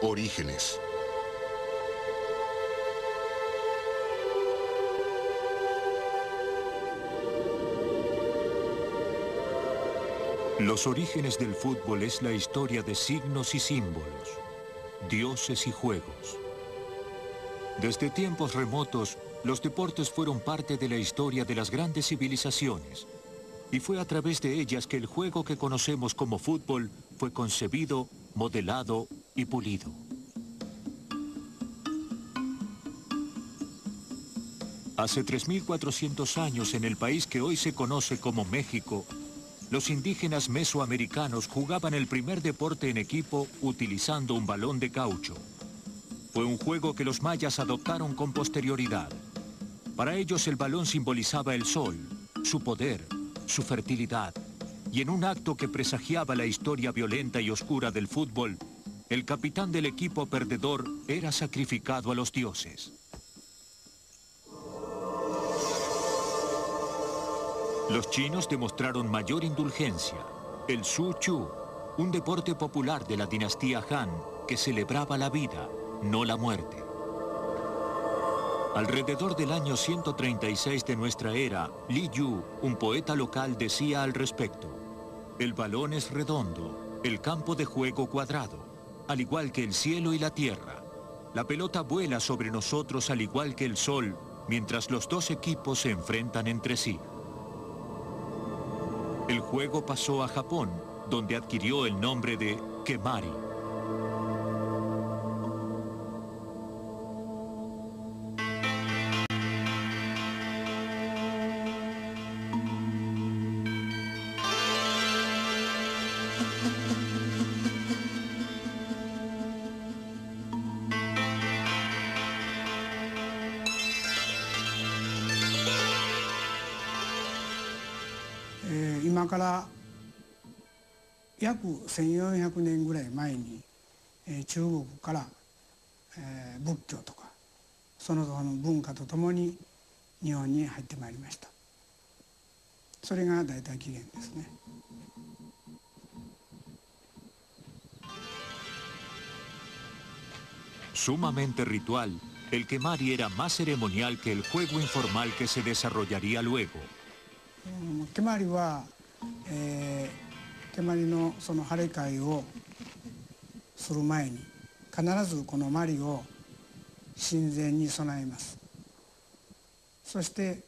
Orígenes. Los orígenes del fútbol es la historia de signos y símbolos, dioses y juegos. Desde tiempos remotos, los deportes fueron parte de la historia de las grandes civilizaciones, y fue a través de ellas que el juego que conocemos como fútbol fue concebido, modelado y pulido. Hace 3.400 años, en el país que hoy se conoce como México, los indígenas mesoamericanos jugaban el primer deporte en equipo utilizando un balón de caucho. Fue un juego que los mayas adoptaron con posterioridad. Para ellos el balón simbolizaba el sol, su poder, su fertilidad. Y en un acto que presagiaba la historia violenta y oscura del fútbol, el capitán del equipo perdedor era sacrificado a los dioses. Los chinos demostraron mayor indulgencia. El Su Chu, un deporte popular de la dinastía Han que celebraba la vida, no la muerte. Alrededor del año 136 de nuestra era, Li Yu, un poeta local, decía al respecto: el balón es redondo, el campo de juego cuadrado, al igual que el cielo y la tierra. La pelota vuela sobre nosotros al igual que el sol, mientras los dos equipos se enfrentan entre sí. El juego pasó a Japón, donde adquirió el nombre de Kemari. Imagínate 今から約1400年ぐらい前に中国から仏教とかその他の文化とともに日本に入ってまいりました。それが大体起源ですね。Sumamente ritual, el Kemari era más ceremonial que el juego informal que se desarrollaría luego. 蹴鞠は蹴鞠のその晴れ会をする前に必ずこの鞠を神前に備えます。そして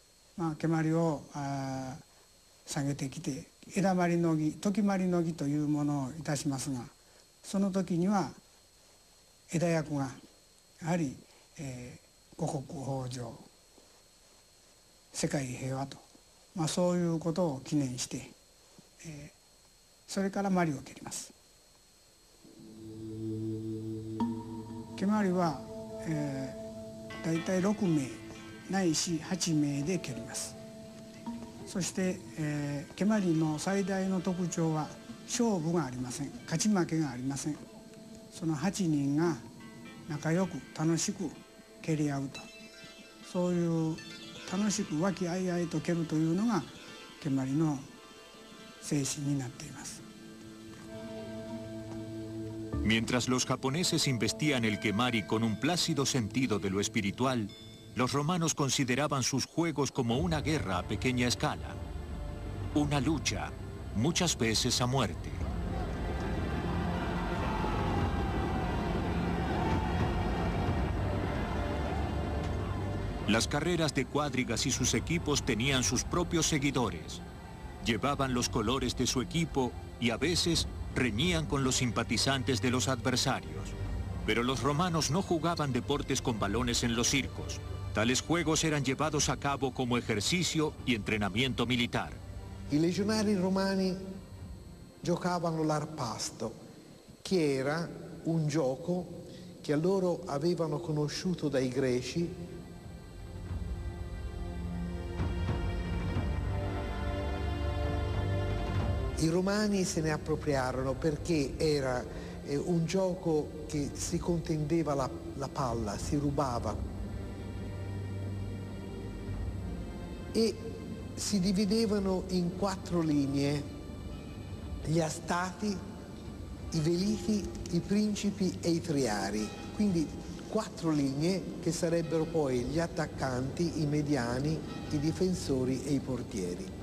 蹴鞠を下げてきて枝鞠の儀、時鞠の儀というものをいたしますが、その時には枝役がやはり五穀豊穣、世界平和と、そういうことを記念して、それから鞠を蹴ります。蹴鞠は、だいたい6名ないし8名で蹴ります。そして、蹴鞠の最大の特徴は勝負がありません。勝ち負けがありません。その8人が仲良く楽しく蹴り合うと、そういう楽しく和気あいあいと蹴るというのが蹴鞠の精神になっています。Mientras los japoneses investían el Kemari con un plácido sentido de lo espiritual, los romanos consideraban sus juegos como una guerra a pequeña escala, una lucha, muchas veces a muerte. Las carreras de cuadrigas y sus equipos tenían sus propios seguidores. Llevaban los colores de su equipo y a veces reñían con los simpatizantes de los adversarios. Pero los romanos no jugaban deportes con balones en los circos. Tales juegos eran llevados a cabo como ejercicio y entrenamiento militar. I legionari romani giocavano l'arpasto, che era un gioco che loro avevano conosciuto dai greci. I romani se ne appropriarono perché era un gioco che si contendeva la palla, si rubava e si dividevano in 4 linee: gli astati, i veliti, i principi e i triari, quindi 4 linee che sarebbero poi gli attaccanti, i mediani, i difensori e i portieri.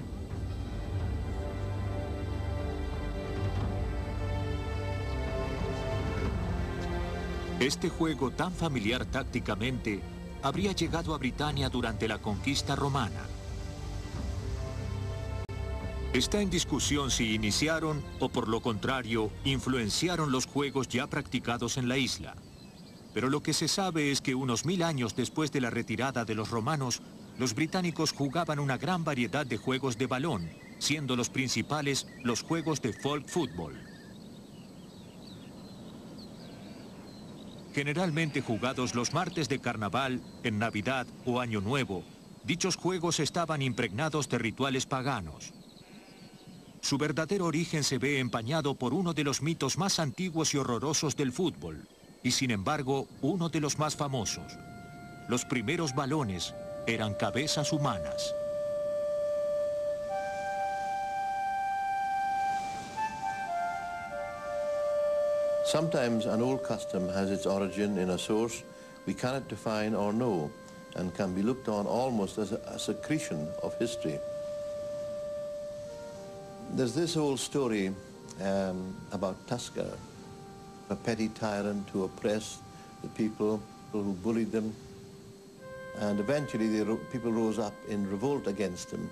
Este juego tan familiar tácticamente habría llegado a Britania durante la conquista romana. Está en discusión si iniciaron o por lo contrario influenciaron los juegos ya practicados en la isla. Pero lo que se sabe es que unos 1000 años después de la retirada de los romanos, los británicos jugaban una gran variedad de juegos de balón, siendo los principales los juegos de folk fútbol. Generalmente jugados los martes de carnaval, en Navidad o Año Nuevo, dichos juegos estaban impregnados de rituales paganos. Su verdadero origen se ve empañado por uno de los mitos más antiguos y horrorosos del fútbol, y sin embargo, uno de los más famosos. Los primeros balones eran cabezas humanas. Sometimes an old custom has its origin in a source we cannot define or know, and can be looked on almost as a secretion of history. There's this old story about Tusker, a petty tyrant who oppressed the people who bullied them, and eventually people rose up in revolt against him.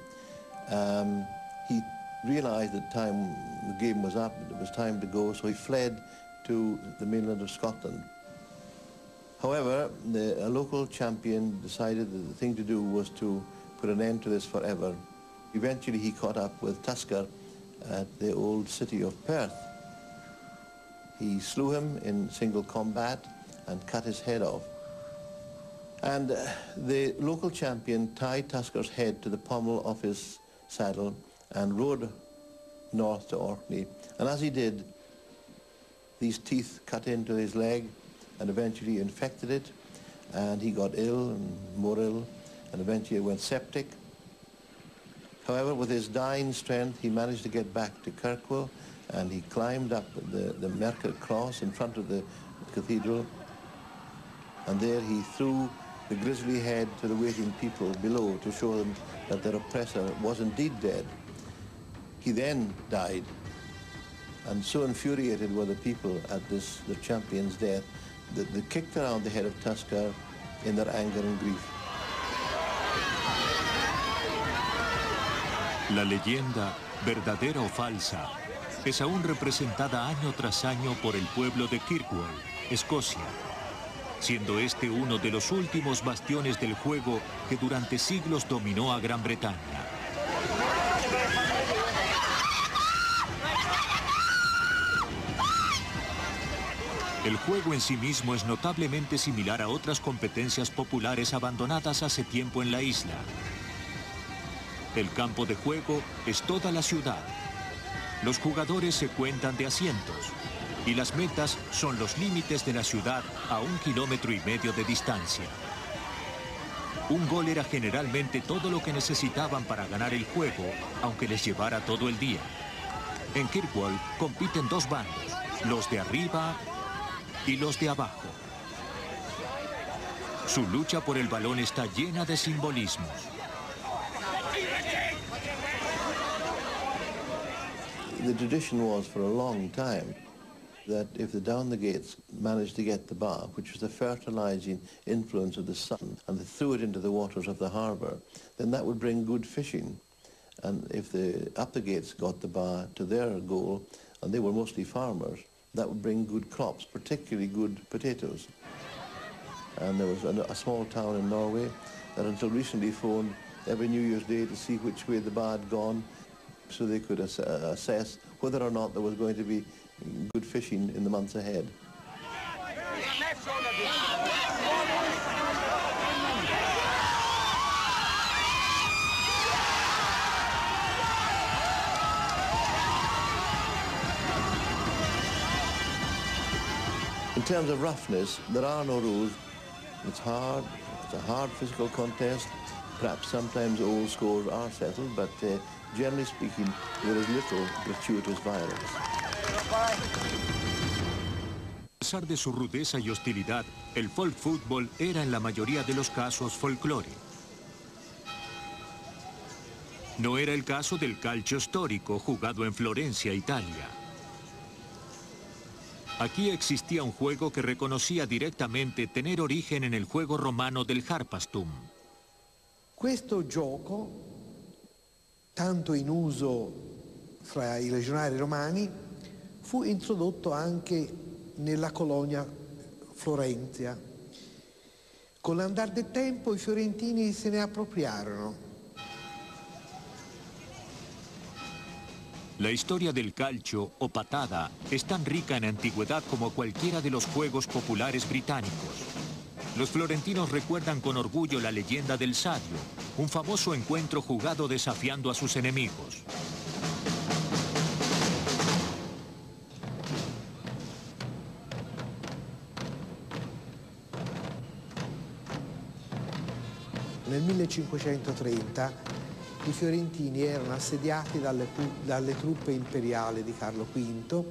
He realized that the game was up, it was time to go, so he fled to the mainland of Scotland. However, a local champion decided that the thing to do was to put an end to this forever. Eventually he caught up with Tusker at the old city of Perth. He slew him in single combat and cut his head off. And the local champion tied Tusker's head to the pommel of his saddle and rode north to Orkney. And as he did, these teeth cut into his leg and eventually infected it, and he got ill and more ill, and eventually went septic. However, with his dying strength, he managed to get back to Kirkwall, and he climbed up the Merker Cross in front of the cathedral, and there he threw the grisly head to the waiting people below to show them that their oppressor was indeed dead. He then died. And so infuriated were the people at the champion's death that they kicked around the head of Tusker in their anger and grief. La leyenda, verdadera o falsa, es aún representada año tras año por el pueblo de Kirkwall, Escocia, siendo este uno de los últimos bastiones del juego que durante siglos dominó a Gran Bretaña. El juego en sí mismo es notablemente similar a otras competencias populares abandonadas hace tiempo en la isla. El campo de juego es toda la ciudad. Los jugadores se cuentan de asientos y las metas son los límites de la ciudad a 1,5 kilómetros de distancia. Un gol era generalmente todo lo que necesitaban para ganar el juego, aunque les llevara todo el día. En Kirkwall compiten dos bandos, los de arriba y los de abajo. Su lucha por el balón está llena de simbolismos. The tradition was for a long time that if the Down the Gates managed to get the bar, which was the fertilizing influence of the sun, and they threw it into the waters of the harbour, then that would bring good fishing. And if the Up the Gates got the bar to their goal, and they were mostly farmers, that would bring good crops, particularly good potatoes. And there was a small town in Norway that until recently phoned every New Year's Day to see which way the bar had gone, so they could assess whether or not there was going to be good fishing in the months ahead. In terms of roughness, there are no rules. It's hard, it's a hard physical contest. Perhaps sometimes old scores are settled, but generally speaking, there is little gratuitous violence. pesar de su rudeza y hostilidad, el folk fútbol era en la mayoría de los casos folclore. No era el caso del calcio storico, jugado en Florencia, Italia. Aquí existía un juego que reconocía directamente tener origen en el juego romano del Harpastum. Questo gioco, tanto in uso fra i legionari romani, fu introdotto anche nella colonia Florentia. Con l'andar del tempo i fiorentini se ne appropriarono. La historia del calcio o patada es tan rica en antigüedad como cualquiera de los juegos populares británicos. Los florentinos recuerdan con orgullo la leyenda del Sadio, un famoso encuentro jugado desafiando a sus enemigos. Nel 1530 i fiorentini erano assediati dalle truppe imperiali di Carlo V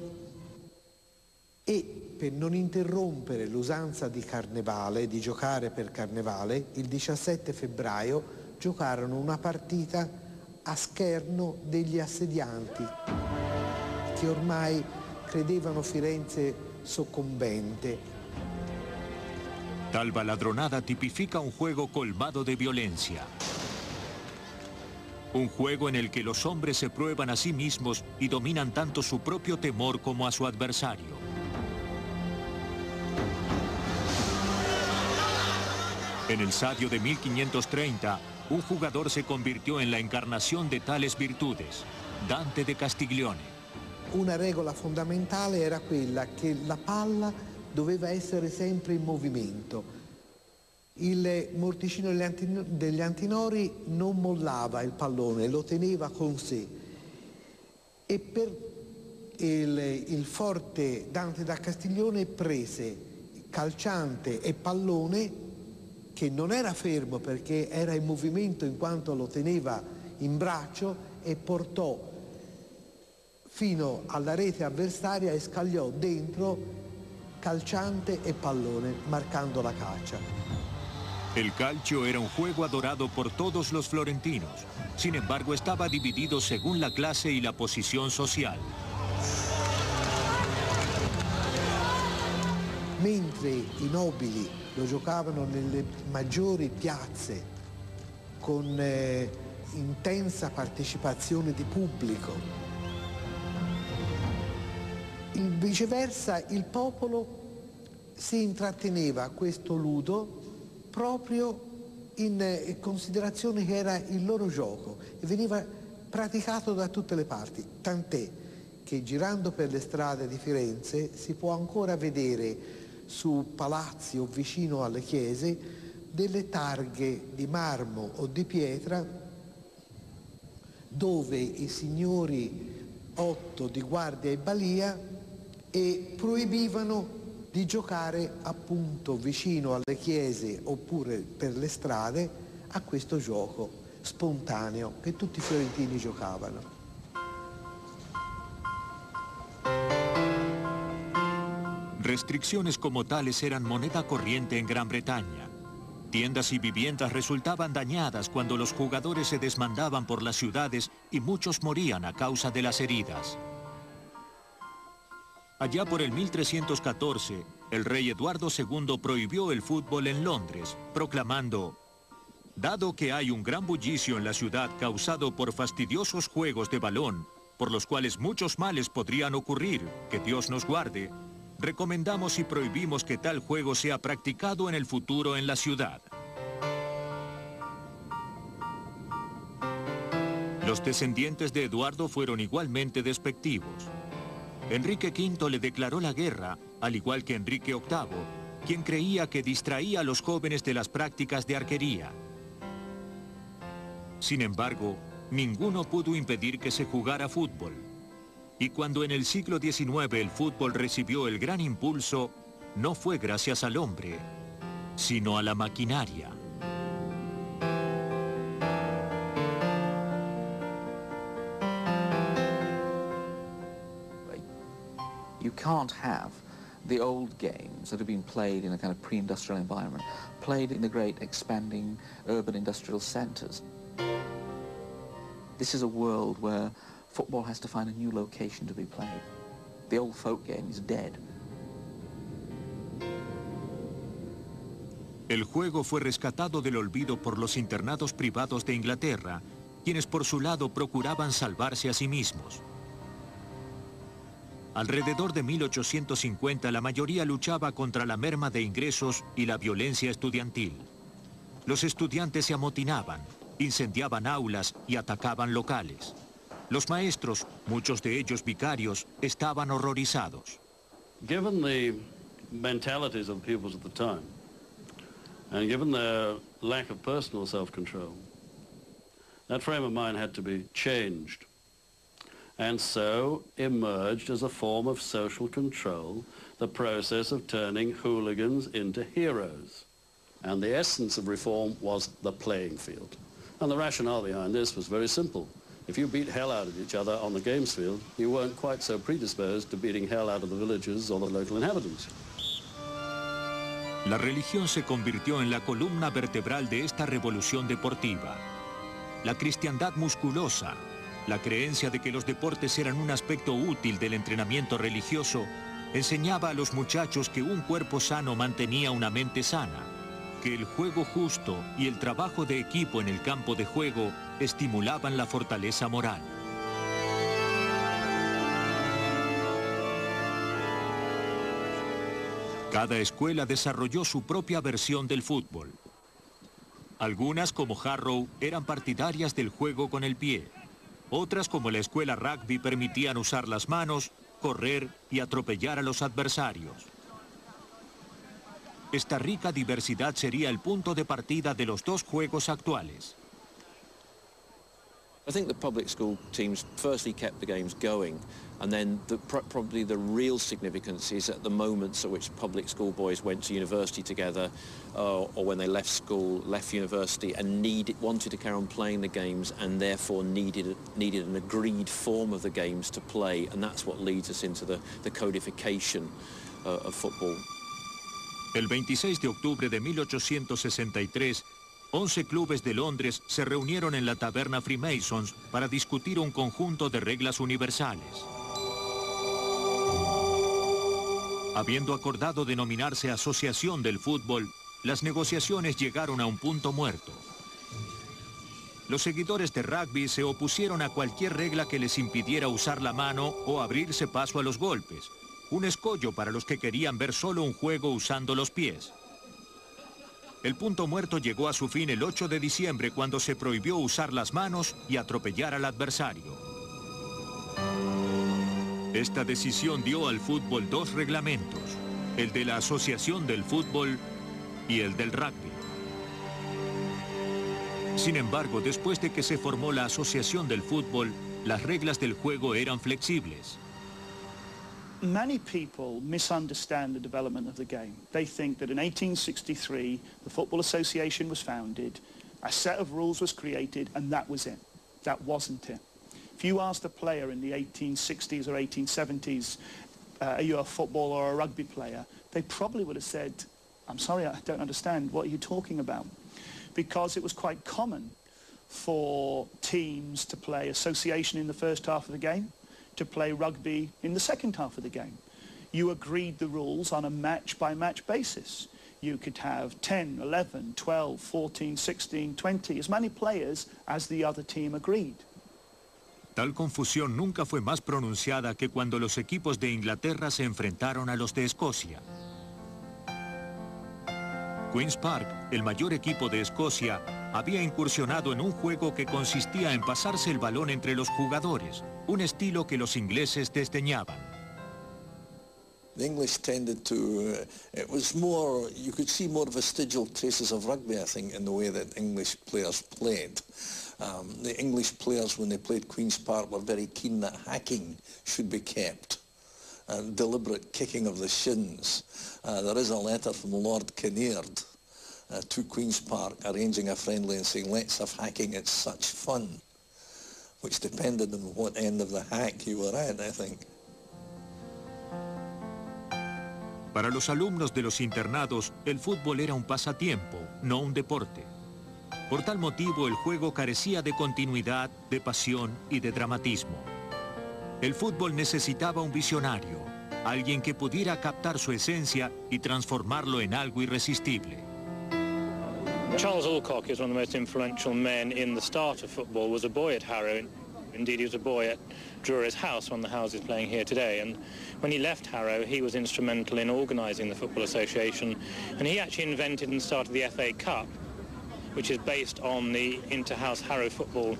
e per non interrompere l'usanza di carnevale, di giocare per carnevale, il 17 febbraio giocarono una partita a scherno degli assedianti che ormai credevano Firenze soccombente. Tal baladronada tipifica un juego colmado de violencia. Un juego en el que los hombres se prueban a sí mismos y dominan tanto su propio temor como a su adversario. En el Sadio de 1530, un jugador se convirtió en la encarnación de tales virtudes, Dante de Castiglione. Una regola fondamentale era quella che la palla doveva essere sempre in movimento. Il morticino degli Antinori non mollava il pallone, lo teneva con sé. E per il forte Dante da Castiglione prese calciante e pallone, che non era fermo perché era in movimento in quanto lo teneva in braccio, e portò fino alla rete avversaria e scagliò dentro calciante e pallone, marcando la caccia. El calcio era un juego adorado por todos los florentinos. Sin embargo, estaba dividido según la clase y la posición social. Mentre i nobili lo giocavano nelle maggiori piazze con intensa partecipazione di pubblico, viceversa il popolo si intratteneva a questo ludo proprio in considerazione che era il loro gioco e veniva praticato da tutte le parti, tant'è che girando per le strade di Firenze si può ancora vedere su palazzi o vicino alle chiese delle targhe di marmo o di pietra dove i signori 8 di guardia e balia proibivano di giocare appunto vicino alle chiese oppure per le strade a questo gioco spontaneo che tutti i fiorentini giocavano. Restricciones como tales eran moneda corriente en Gran Bretaña. Tiendas y viviendas resultaban dañadas cuando los jugadores se desmandaban por las ciudades y muchos morían a causa de las heridas. Allá por el 1314, el rey Eduardo II prohibió el fútbol en Londres, proclamando: «Dado que hay un gran bullicio en la ciudad causado por fastidiosos juegos de balón, por los cuales muchos males podrían ocurrir, que Dios nos guarde, recomendamos y prohibimos que tal juego sea practicado en el futuro en la ciudad». Los descendientes de Eduardo fueron igualmente despectivos. Enrique V le declaró la guerra, al igual que Enrique VIII, quien creía que distraía a los jóvenes de las prácticas de arquería. Sin embargo, ninguno pudo impedir que se jugara fútbol. Y cuando en el siglo XIX el fútbol recibió el gran impulso, no fue gracias al hombre, sino a la maquinaria. You can't have the old games that have been played in a kind of pre-industrial environment, played in the great expanding urban industrial centres. This is a world where football has to find a new location to be played. The old folk game is dead. El juego fue rescatado del olvido por los internados privados de Inglaterra, quienes por su lado procuraban salvarse a sí mismos. Alrededor de 1850 la mayoría luchaba contra la merma de ingresos y la violencia estudiantil. Los estudiantes se amotinaban, incendiaban aulas y atacaban locales. Los maestros, muchos de ellos vicarios, estaban horrorizados. Given the mentalities of the pupils at the time, and given their lack of personal self-control, that frame of mind had to be changed. And so emerged as a form of social control the process of turning hooligans into heroes. And the essence of reform was the playing field. And the rationale behind this was very simple. If you beat hell out of each other on the games field, you weren't quite so predisposed to beating hell out of the villagers or the local inhabitants. La religión se convirtió en la columna vertebral de esta revolución deportiva. La cristiandad musculosa, la creencia de que los deportes eran un aspecto útil del entrenamiento religioso, enseñaba a los muchachos que un cuerpo sano mantenía una mente sana, que el juego justo y el trabajo de equipo en el campo de juego estimulaban la fortaleza moral. Cada escuela desarrolló su propia versión del fútbol. Algunas, como Harrow, eran partidarias del juego con el pie. Otras, como la escuela rugby, permitían usar las manos, correr y atropellar a los adversarios. Esta rica diversidad sería el punto de partida de los dos juegos actuales. I think the public school teams firstly kept the games going, and then probably the real significance is at the moments at which public school boys went to university together, or when they left school, left university, and wanted to carry on playing the games, and therefore needed an agreed form of the games to play, and that's what leads us into the codification of football. El 26 de octubre de 1863, 11 clubes de Londres se reunieron en la taberna Freemasons para discutir un conjunto de reglas universales. Habiendo acordado denominarse Asociación del Fútbol, las negociaciones llegaron a un punto muerto. Los seguidores de rugby se opusieron a cualquier regla que les impidiera usar la mano o abrirse paso a los golpes, un escollo para los que querían ver solo un juego usando los pies. El punto muerto llegó a su fin el 8 de diciembre cuando se prohibió usar las manos y atropellar al adversario. Esta decisión dio al fútbol dos reglamentos, el de la Asociación del Fútbol y el del rugby. Sin embargo, después de que se formó la Asociación del Fútbol, las reglas del juego eran flexibles. Many people misunderstand the development of the game. They think that in 1863, the Football Association was founded, a set of rules was created, and that was it. That wasn't it. If you asked a player in the 1860s or 1870s, are you a football or a rugby player, they probably would have said, I'm sorry, I don't understand, what are you talking about? Because it was quite common for teams to play association in the first half of the game, to play rugby in the second half of the game. You agreed the rules on a match-by-match basis. You could have 10, 11, 12, 14, 16, 20, as many players as the other team agreed. Tal confusión nunca fue más pronunciada que cuando los equipos de Inglaterra se enfrentaron a los de Escocia. Queen's Park, el mayor equipo de Escocia, había incursionado en un juego que consistía en pasarse el balón entre los jugadores, un estilo que los ingleses desdeñaban. The English tended to, it was more, you could see more vestigial traces of rugby, I think, in the way that English players played. The English players, when they played Queen's Park, were very keen that hacking should be kept, and deliberate kicking of the shins. There is a letter from Lord Kinnaird to Queen's Park arranging a friendly and saying, let's have hacking, it's such fun, which depended on what end of the hack you were at, I think. Para los alumnos de los internados, el fútbol era un pasatiempo, no un deporte. Por tal motivo, el juego carecía de continuidad, de pasión y de dramatismo. El fútbol necesitaba un visionario, alguien que pudiera captar su esencia y transformarlo en algo irresistible. Charles Alcock is one of the most influential men in the start of football, was a boy at Harrow. Indeed, he was a boy at Drury's house, one of the houses playing here today. And when he left Harrow, he was instrumental in organising the Football Association. And he actually invented and started the FA Cup, which is based on the inter-house Harrow football.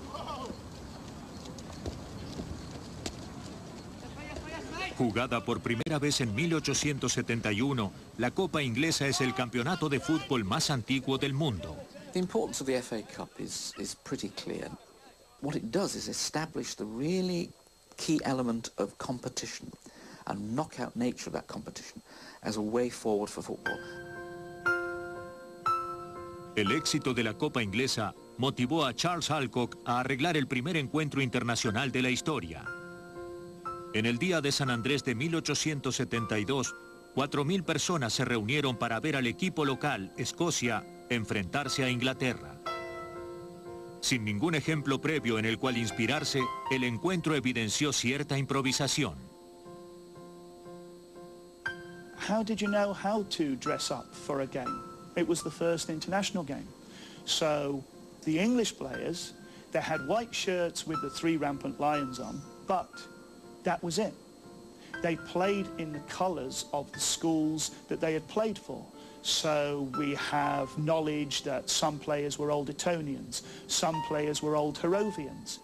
Jugada por primera vez en 1871, la Copa Inglesa es el campeonato de fútbol más antiguo del mundo. The importance of the FA Cup is pretty clear. What it does is establish the really key element of competition and knockout nature of that competition as a way forward for football. El éxito de la Copa Inglesa motivó a Charles Alcock a arreglar el primer encuentro internacional de la historia. En el día de San Andrés de 1872, 4.000 personas se reunieron para ver al equipo local, Escocia, enfrentarse a Inglaterra. Sin ningún ejemplo previo en el cual inspirarse, el encuentro evidenció cierta improvisación. How did you know how to dress up for a game? It was the first international game. So the English players, they had white shirts with the 3 rampant lions on, but that was it. They played in the colours of the schools that they had played for. So we have knowledge that some players were Old Etonians, some players were Old Harrovians,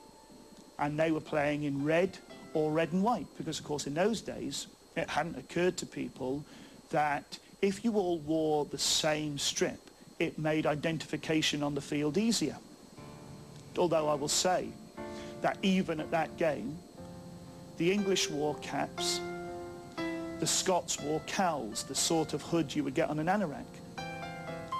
and they were playing in red or red and white, because of course in those days it hadn't occurred to people that if you all wore the same strip, it made identification on the field easier. Although I will say that even at that game, the English wore caps, the Scots wore cowls, the sort of hood you would get on an anorak,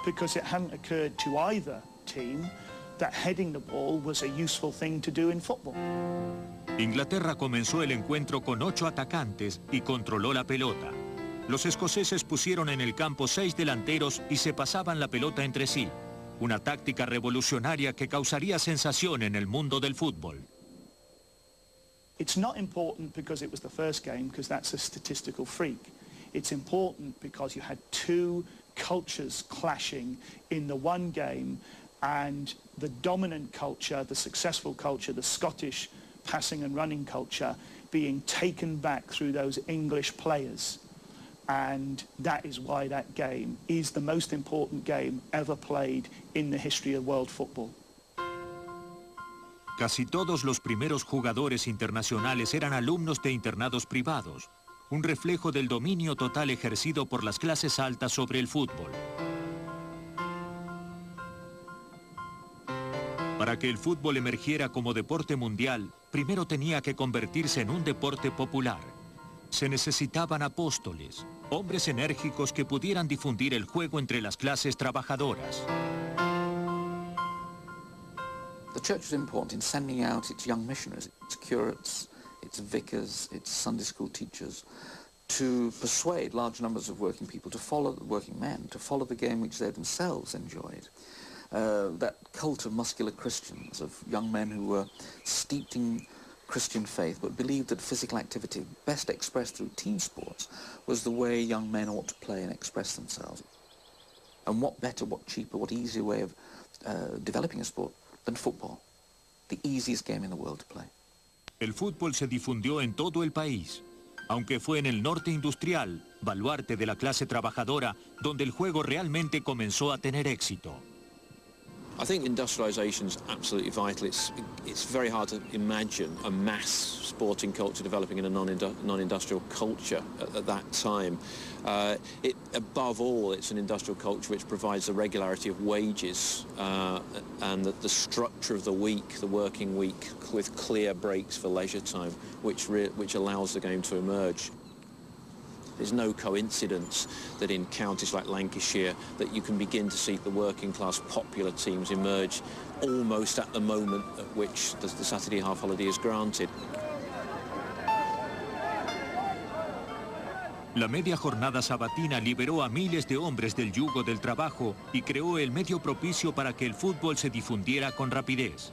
because it hadn't occurred to either team that heading the ball was a useful thing to do in football. Inglaterra comenzó el encuentro con 8 atacantes y controló la pelota. Los escoceses pusieron en el campo 6 delanteros y se pasaban la pelota entre sí. Una táctica revolucionaria que causaría sensación en el mundo del fútbol. It's not important because it was the first game, because that's a statistical freak. It's important because you had 2 cultures clashing in the one game, and the dominant culture, the successful culture, the Scottish passing and running culture, being taken back through those English players. And that is why that game is the most important game ever played in the history of world football. Casi todos los primeros jugadores internacionales eran alumnos de internados privados, un reflejo del dominio total ejercido por las clases altas sobre el fútbol. Para que el fútbol emergiera como deporte mundial, primero tenía que convertirse en un deporte popular. Se necesitaban apóstoles, hombres enérgicos que pudieran difundir el juego entre las clases trabajadoras. The church was important in sending out its young missionaries, its curates, its vicars, its Sunday school teachers, to persuade large numbers of working people to follow, working men, to follow the game which they themselves enjoyed. That cult of muscular Christians, of young men who were steeped in Christian faith but believed that physical activity, best expressed through team sports, was the way young men ought to play and express themselves. And what better, what cheaper, what easier way of developing a sport than football, the easiest game in the world to play. El fútbol se difundió en todo el país, aunque fue en el norte industrial, baluarte de la clase trabajadora, donde el juego realmente comenzó a tener éxito. I think industrialisation is absolutely vital. It's very hard to imagine a mass sporting culture developing in a non-industrial culture at that time. Above all, it's an industrial culture which provides the regularity of wages and the structure of the week, the working week, with clear breaks for leisure time, which allows the game to emerge. There's no coincidence that in counties like Lancashire that you can begin to see the working class popular teams emerge almost at the moment at which the Saturday half holiday is granted. La media jornada sabatina liberó a miles de hombres del yugo del trabajo y creó el medio propicio para que el fútbol se difundiera con rapidez.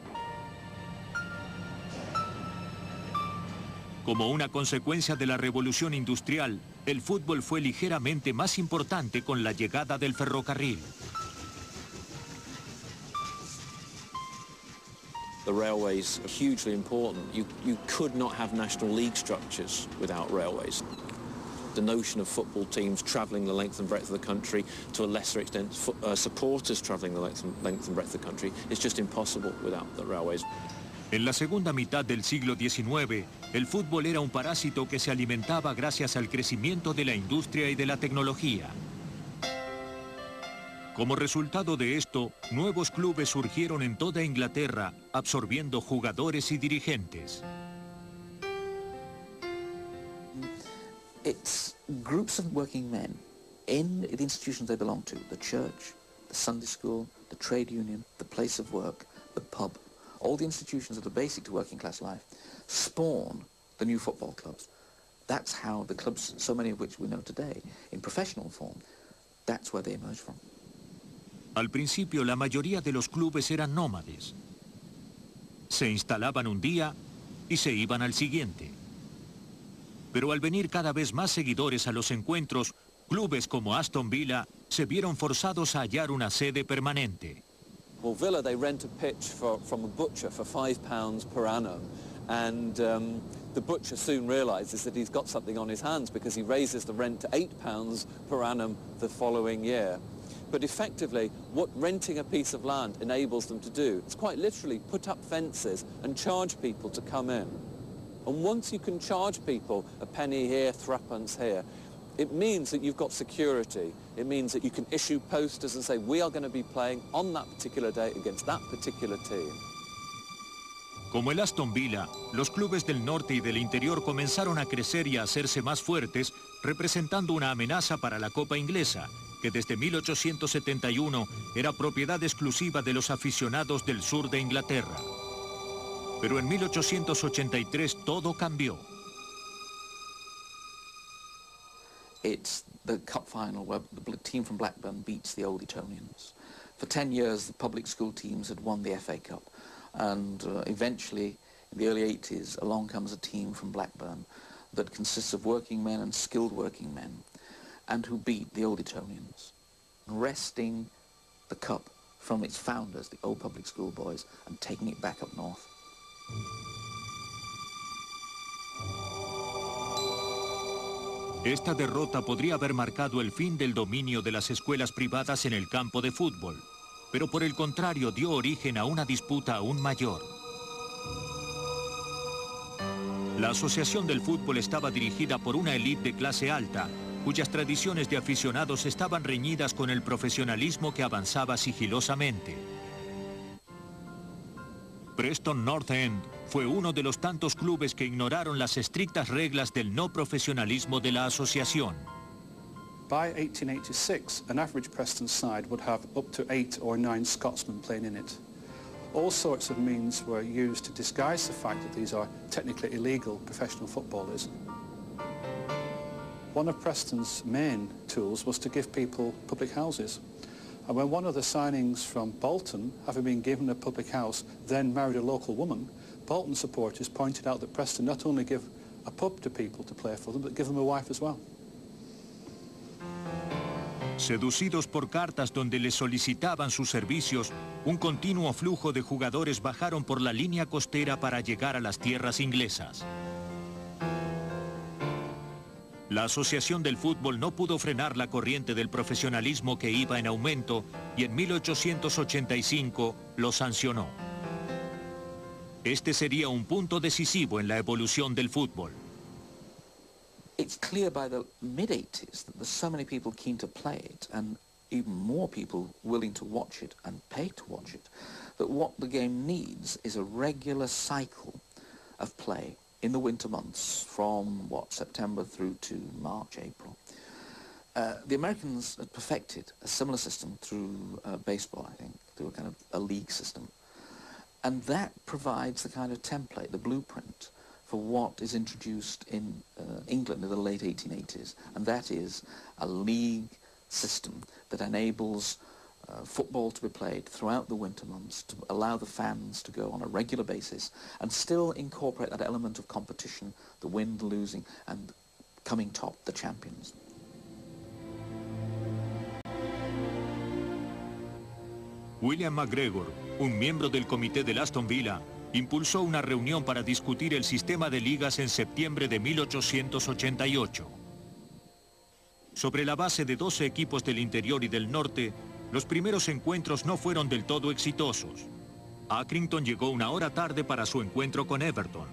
Como una consecuencia de la revolución industrial, el fútbol fue ligeramente más importante con la llegada del ferrocarril. The railways are hugely important. You could not have national league structures without railways. The notion of football teams travelling the length and breadth of the country, to a lesser extent supporters travelling the length and breadth of the country, is just impossible without the railways. En la segunda mitad del siglo XIX, el fútbol era un parásito que se alimentaba gracias al crecimiento de la industria y de la tecnología. Como resultado de esto, nuevos clubes surgieron en toda Inglaterra, absorbiendo jugadores y dirigentes. It's groups of working men in the institutions they belong to, the church, the Sunday school, the trade union, the place of work, the pub, all the institutions that are basic to working class life, spawn the new football clubs. That's how the clubs, so many of which we know today, in professional form, that's where they emerge from. Al principio, la mayoría de los clubes eran nómades. Se instalaban un día y se iban al siguiente. Pero al venir cada vez más seguidores a los encuentros, clubes como Aston Villa se vieron forzados a hallar una sede permanente. Well, Villa, they rent a pitch from a butcher for £5 per annum, and the butcher soon realises that he's got something on his hands because he raises the rent to £8 per annum the following year. But effectively, what renting a piece of land enables them to do is quite literally put up fences and charge people to come in. And once you can charge people a penny here, threepence here, it means that you've got security. It means that you can issue posters and say, we are going to be playing on that particular day against that particular team. Como el Aston Villa, los clubes del norte y del interior comenzaron a crecer y a hacerse más fuertes, representando una amenaza para la Copa Inglesa, que desde 1871 era propiedad exclusiva de los aficionados del sur de Inglaterra. Pero en 1883 todo cambió. It's the cup final where the team from Blackburn beats the Old Etonians. For 10 years, the public school teams had won the FA Cup. And eventually, in the early 80s, along comes a team from Blackburn that consists of working men and skilled working men, and who beat the Old Etonians, wresting the cup from its founders, the old public school boys, and taking it back up north. Esta derrota podría haber marcado el fin del dominio de las escuelas privadas en el campo de fútbol, pero por el contrario dio origen a una disputa aún mayor. La Asociación del Fútbol estaba dirigida por una élite de clase alta, cuyas tradiciones de aficionados estaban reñidas con el profesionalismo que avanzaba sigilosamente. Preston North End fue uno de los tantos clubes que ignoraron las estrictas reglas del no profesionalismo de la asociación. By 1886, an average Preston side would have up to 8 or 9 Scotsmen playing in it. All sorts of means were used to disguise the fact that these are technically illegal professional footballers. One of Preston's main tools was to give people public houses. And when one of the signings from Bolton, having been given a public house, then married a local woman, Bolton supporters pointed out that Preston not only give a pub to people to play for them, but give them a wife as well. Seducidos por cartas donde les solicitaban sus servicios, un continuo flujo de jugadores bajaron por la línea costera para llegar a las tierras inglesas. La Asociación del Fútbol no pudo frenar la corriente del profesionalismo que iba en aumento y en 1885 lo sancionó. Este sería un punto decisivo en la evolución del fútbol. It's clear by the mid-80s that there's so many people keen to play it, and even more people willing to watch it and pay to watch it, that what the game needs is a regular cycle of play in the winter months from, September through to March, April. The Americans had perfected a similar system through baseball, I think, through a kind of a league system. And that provides the kind of template, the blueprint, for what is introduced in England in the late 1880s, and that is a league system that enables football to be played throughout the winter months, to allow the fans to go on a regular basis and still incorporate that element of competition, the win, the losing, and coming top, the champions. William McGregor, un miembro del comité del Aston Villa, impulsó una reunión para discutir el sistema de ligas en septiembre de 1888. Sobre la base de 12 equipos del interior y del norte, los primeros encuentros no fueron del todo exitosos. Accrington llegó una hora tarde para su encuentro con Everton,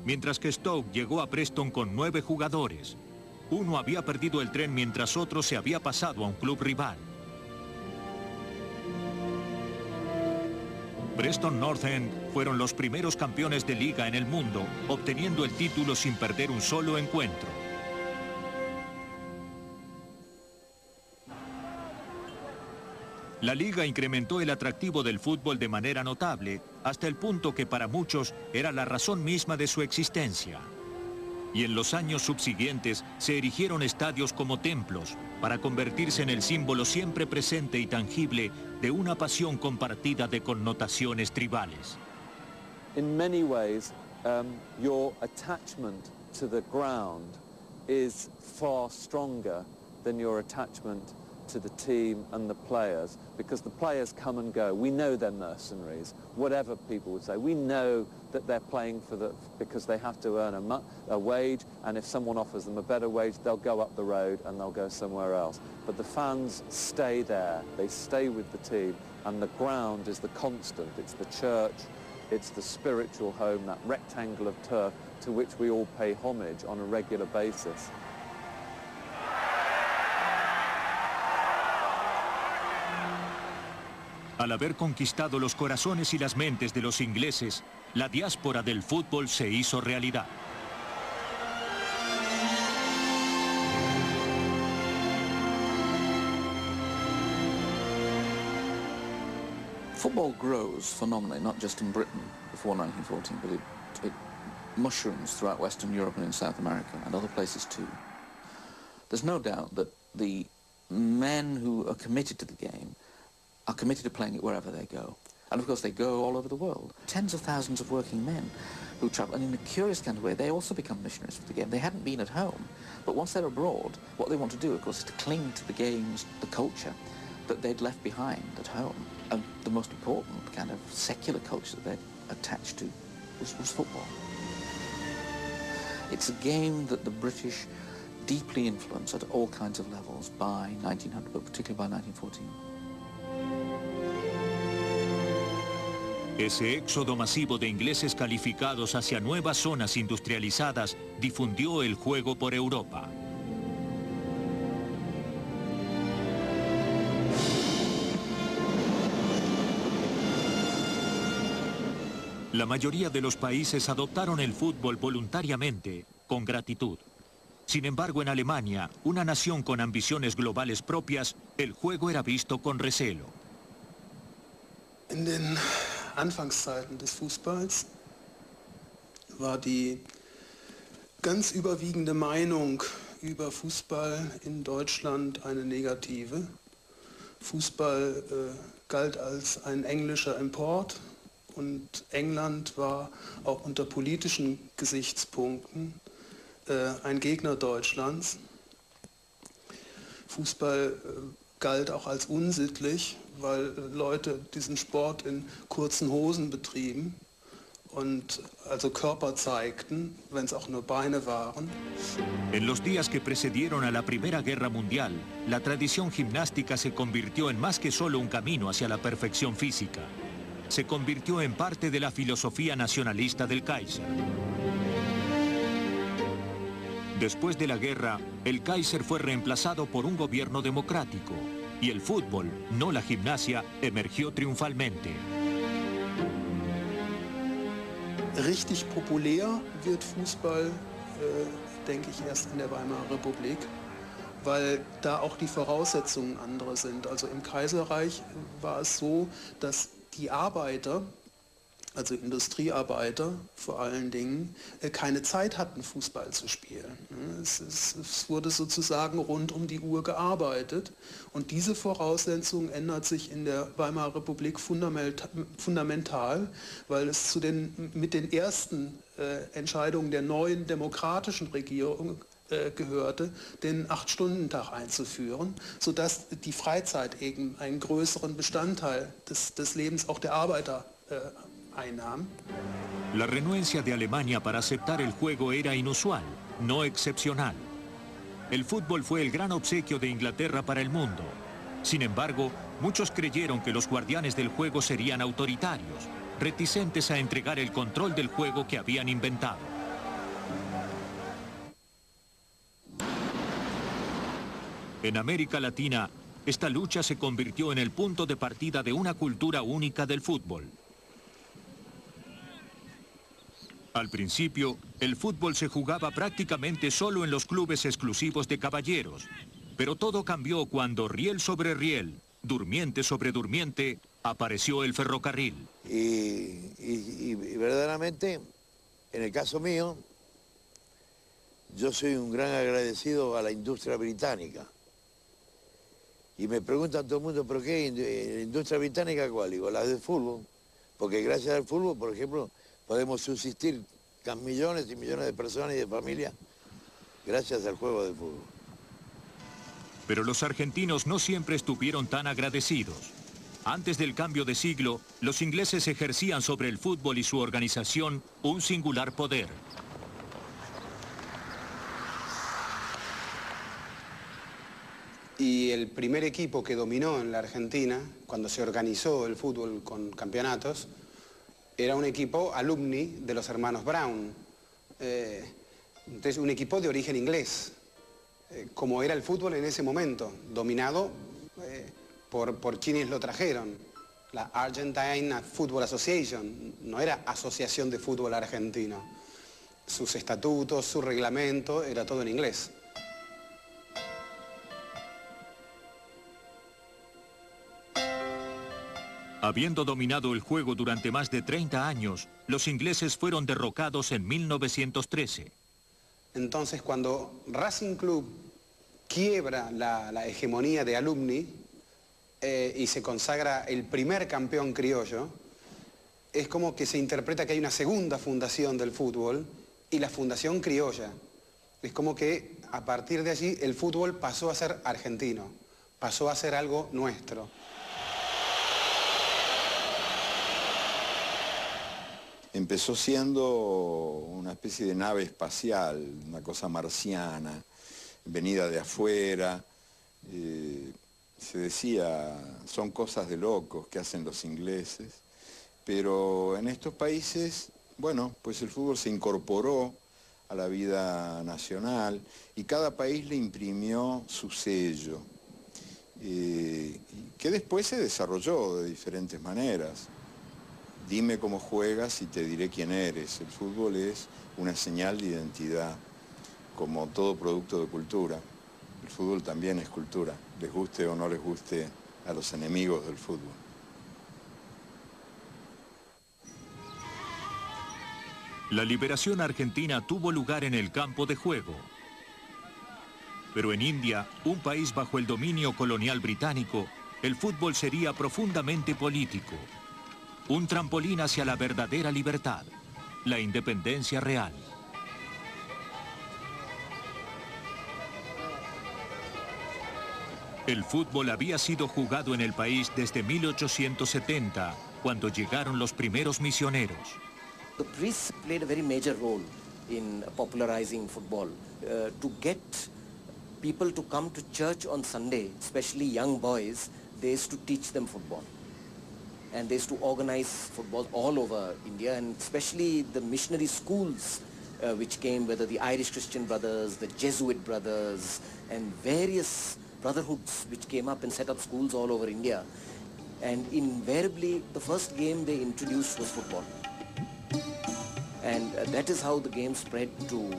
mientras que Stoke llegó a Preston con 9 jugadores. Uno había perdido el tren mientras otro se había pasado a un club rival. Preston North End fueron los primeros campeones de liga en el mundo, obteniendo el título sin perder un solo encuentro. La liga incrementó el atractivo del fútbol de manera notable, hasta el punto que para muchos era la razón misma de su existencia. Y en los años subsiguientes se erigieron estadios como templos para convertirse en el símbolo siempre presente y tangible de una pasión compartida de connotaciones tribales. In many ways, your attachment to the ground is far stronger than your attachment to the team and the players, because the players come and go. We know they're mercenaries, whatever people would say. We know that they're playing because they have to earn a wage, and if someone offers them a better wage, they'll go up the road and they'll go somewhere else. But the fans stay there, they stay with the team, and the ground is the constant. It's the church, it's the spiritual home, that rectangle of turf to which we all pay homage on a regular basis. Al haber conquistado los corazones y las mentes de los ingleses, la diáspora del fútbol se hizo realidad. Football grows phenomenally, not just in Britain before 1914, but it mushrooms throughout Western Europe and in South America and other places too. There's no doubt that the men who are committed to the game are committed to playing it wherever they go. And of course they go all over the world. Tens of thousands of working men who travel, and in a curious kind of way, they also become missionaries for the game. They hadn't been at home, but once they're abroad, what they want to do, of course, is to cling to the games, the culture that they'd left behind at home. And the most important kind of secular culture that they're attached to was football. It's a game that the British deeply influenced at all kinds of levels by 1900, but particularly by 1914. Ese éxodo masivo de ingleses calificados hacia nuevas zonas industrializadas difundió el juego por Europa. La mayoría de los países adoptaron el fútbol voluntariamente, con gratitud. Sin embargo, en Alemania, una nación con ambiciones globales propias, el juego era visto con recelo. In den Anfangszeiten des Fußballs war die ganz überwiegende Meinung über Fußball in Deutschland eine negative. Fußball galt als ein englischer Import und England war auch unter politischen Gesichtspunkten ein Gegner Deutschlands. Fußball galt auch als unsittlich, weil Leute diesen Sport in kurzen Hosen betrieben und also Körper zeigten, wenn es auch nur Beine waren. En los días que precedieron a la Primera Guerra Mundial, la tradición gimnástica se convirtió en más que solo un camino hacia la perfección física. Se convirtió en parte de la filosofía nacionalista del Kaiser. Después de la guerra, el Kaiser fue reemplazado por un gobierno democrático y el fútbol, no la gimnasia, emergió triunfalmente. Richtig populär wird Fußball, denke ich, erst in der Weimarer Republik, weil da auch die Voraussetzungen andere sind. Also im Kaiserreich war es so, dass die Arbeiter also Industriearbeiter vor allen Dingen, keine Zeit hatten, Fußball zu spielen. Es wurde sozusagen rund um die Uhr gearbeitet und diese Voraussetzung ändert sich in der Weimarer Republik fundamental, weil es mit den ersten Entscheidungen der neuen demokratischen Regierung gehörte, den 8-Stunden-Tag einzuführen, sodass die Freizeit eben einen größeren Bestandteil des Lebens auch der Arbeiter einnahm. La renuencia de Alemania para aceptar el juego era inusual, no excepcional. El fútbol fue el gran obsequio de Inglaterra para el mundo. Sin embargo, muchos creyeron que los guardianes del juego serían autoritarios, reticentes a entregar el control del juego que habían inventado. En América Latina, esta lucha se convirtió en el punto de partida de una cultura única del fútbol. Al principio, el fútbol se jugaba prácticamente solo en los clubes exclusivos de caballeros, pero todo cambió cuando riel sobre riel, durmiente sobre durmiente, apareció el ferrocarril. Y verdaderamente, en el caso mío, yo soy un gran agradecido a la industria británica. Y me preguntan todo el mundo, ¿pero qué? ¿La industria británica cuál? Digo, la del fútbol. Porque gracias al fútbol, por ejemplo, podemos subsistir millones y millones de personas y de familias gracias al juego de fútbol. Pero los argentinos no siempre estuvieron tan agradecidos. Antes del cambio de siglo, los ingleses ejercían sobre el fútbol y su organización un singular poder. Y el primer equipo que dominó en la Argentina, cuando se organizó el fútbol con campeonatos, era un equipo alumni de los hermanos Brown. Entonces, un equipo de origen inglés, como era el fútbol en ese momento, dominado por quienes lo trajeron. La Argentine Football Association, no era Asociación de Fútbol Argentino. Sus estatutos, su reglamento, era todo en inglés. Habiendo dominado el juego durante más de 30 años, los ingleses fueron derrocados en 1913. Entonces, cuando Racing Club quiebra la hegemonía de alumni y se consagra el primer campeón criollo, es como que se interpreta que hay una segunda fundación del fútbol y la fundación criolla. Es como que a partir de allí el fútbol pasó a ser argentino, pasó a ser algo nuestro. Empezó siendo una especie de nave espacial, una cosa marciana, venida de afuera. Se decía, son cosas de locos que hacen los ingleses. Pero en estos países, bueno, pues el fútbol se incorporó a la vida nacional y cada país le imprimió su sello, que después se desarrolló de diferentes maneras. Dime cómo juegas y te diré quién eres. El fútbol es una señal de identidad, como todo producto de cultura. El fútbol también es cultura, les guste o no les guste a los enemigos del fútbol. La liberación argentina tuvo lugar en el campo de juego. Pero en India, un país bajo el dominio colonial británico, el fútbol sería profundamente político. Un trampolín hacia la verdadera libertad, la independencia real. El fútbol había sido jugado en el país desde 1870, cuando llegaron los primeros misioneros. The priests played a very major role in popularizing football. To get people to come to church on Sunday, especially young boys, they used to teach them football. And they used to organize football all over India, and especially the missionary schools which came, whether the Irish Christian Brothers, the Jesuit Brothers, and various brotherhoods which came up and set up schools all over India. And invariably, the first game they introduced was football. And that is how the game spread to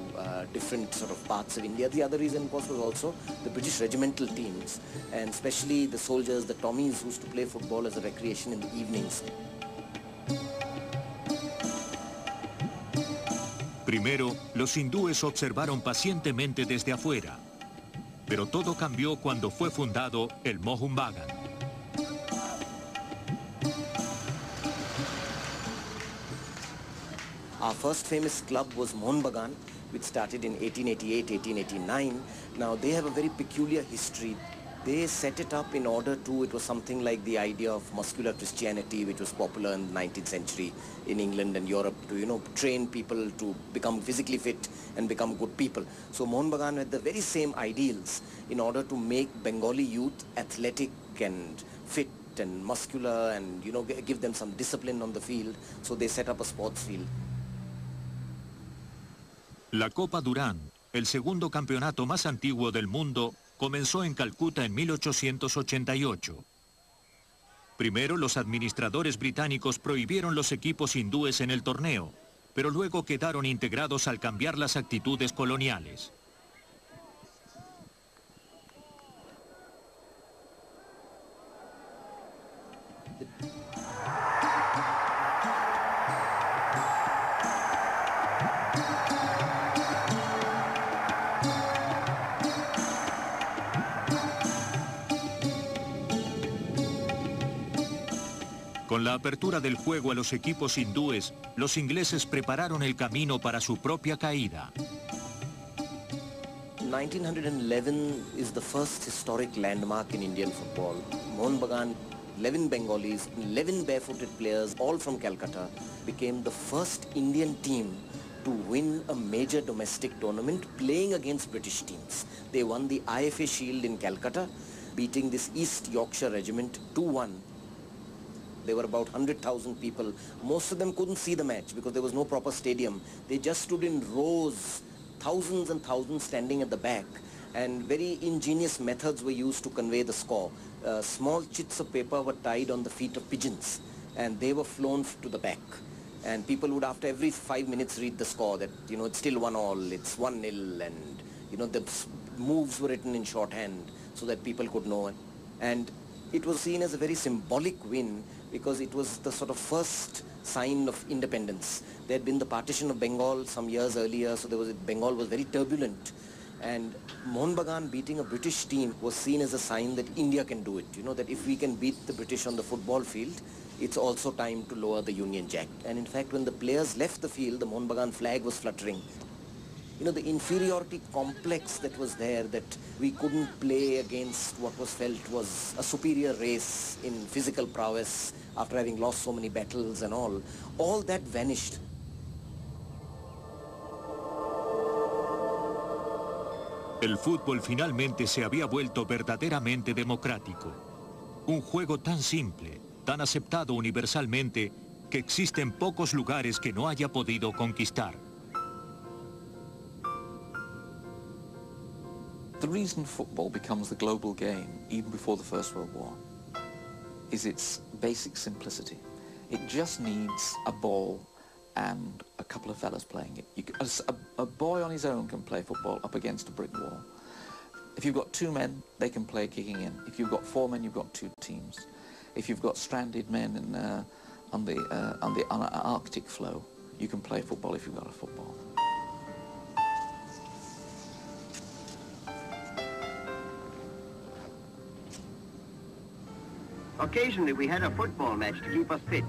different sort of parts of India. The other reason, of course, was also the British regimental teams, and especially the soldiers, the Tommies, who used to play football as a recreation in the evenings. Primero, los hindúes observaron pacientemente desde afuera, pero todo cambió cuando fue fundado el Mohun Bagan. Our first famous club was Mohun Bagan, which started in 1888-1889. Now they have a very peculiar history. They set it up in order to, it was something like the idea of muscular Christianity, which was popular in the 19th century in England and Europe, to, you know, train people to become physically fit and become good people. So Mohun Bagan had the very same ideals in order to make Bengali youth athletic and fit and muscular and, you know, give them some discipline on the field. So they set up a sports field. La Copa Durand, el segundo campeonato más antiguo del mundo, comenzó en Calcuta en 1888. Primero, los administradores británicos prohibieron los equipos hindúes en el torneo, pero luego quedaron integrados al cambiar las actitudes coloniales. Con la apertura del juego a los equipos hindúes, los ingleses prepararon el camino para su propia caída. 1911 is the first historic landmark in Indian football. Mohun Bagan, 11 Bengalis, 11 barefooted players, all from Calcutta, became the first Indian team to win a major domestic tournament playing against British teams. They won the IFA Shield in Calcutta, beating this East Yorkshire regiment 2-1. There were about 100,000 people. Most of them couldn't see the match because there was no proper stadium. They just stood in rows, thousands and thousands standing at the back. And very ingenious methods were used to convey the score. Small chits of paper were tied on the feet of pigeons and they were flown to the back. And people would after every 5 minutes read the score that, you know, it's still 1-1, it's 1-0, and, you know, the moves were written in shorthand so that people could know. And it was seen as a very symbolic win because it was the sort of first sign of independence. There had been the partition of Bengal some years earlier, so Bengal was very turbulent. And Mohun Bagan beating a British team was seen as a sign that India can do it. You know, that if we can beat the British on the football field, it's also time to lower the Union Jack. And in fact, when the players left the field, the Mohun Bagan flag was fluttering. You know, the inferiority complex that was there, that we couldn't play against what was felt was a superior race in physical prowess after having lost so many battles and all that vanished. El fútbol finalmente se había vuelto verdaderamente democrático. Un juego tan simple, tan aceptado universalmente, que existen pocos lugares que no haya podido conquistar. The reason football becomes the global game, even before the First World War, is its basic simplicity. It just needs a ball and a couple of fellas playing it. A boy on his own can play football up against a brick wall. If you've got 2 men, they can play kicking in. If you've got 4 men, you've got 2 teams. If you've got stranded men on the Arctic floe, you can play football if you've got a football. Occasionally we had a football match to keep us fit.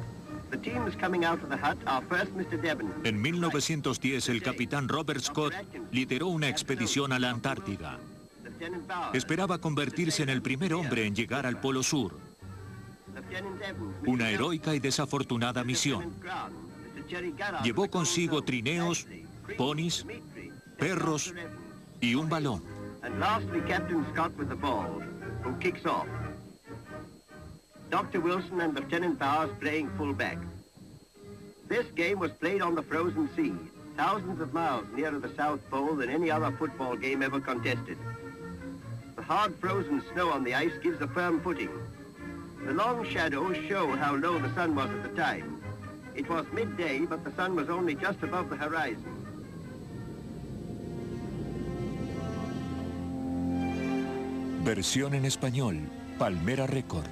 The teams coming out of the hut are first Mr. Devon. En 1910 el capitán Robert Scott lideró una expedición a la Antártida. Esperaba convertirse en el primer hombre en llegar al Polo Sur. Una heroica y desafortunada misión. Llevó consigo trineos, ponis, perros y un balón. And lastly, Captain Scott with the ball, who kicks off. Dr. Wilson and Lieutenant Bowers playing full-back. This game was played on the frozen sea, thousands of miles nearer the South Pole than any other football game ever contested. The hard frozen snow on the ice gives a firm footing. The long shadows show how low the sun was at the time. It was midday, but the sun was only just above the horizon. Versión en español, Palmera Record.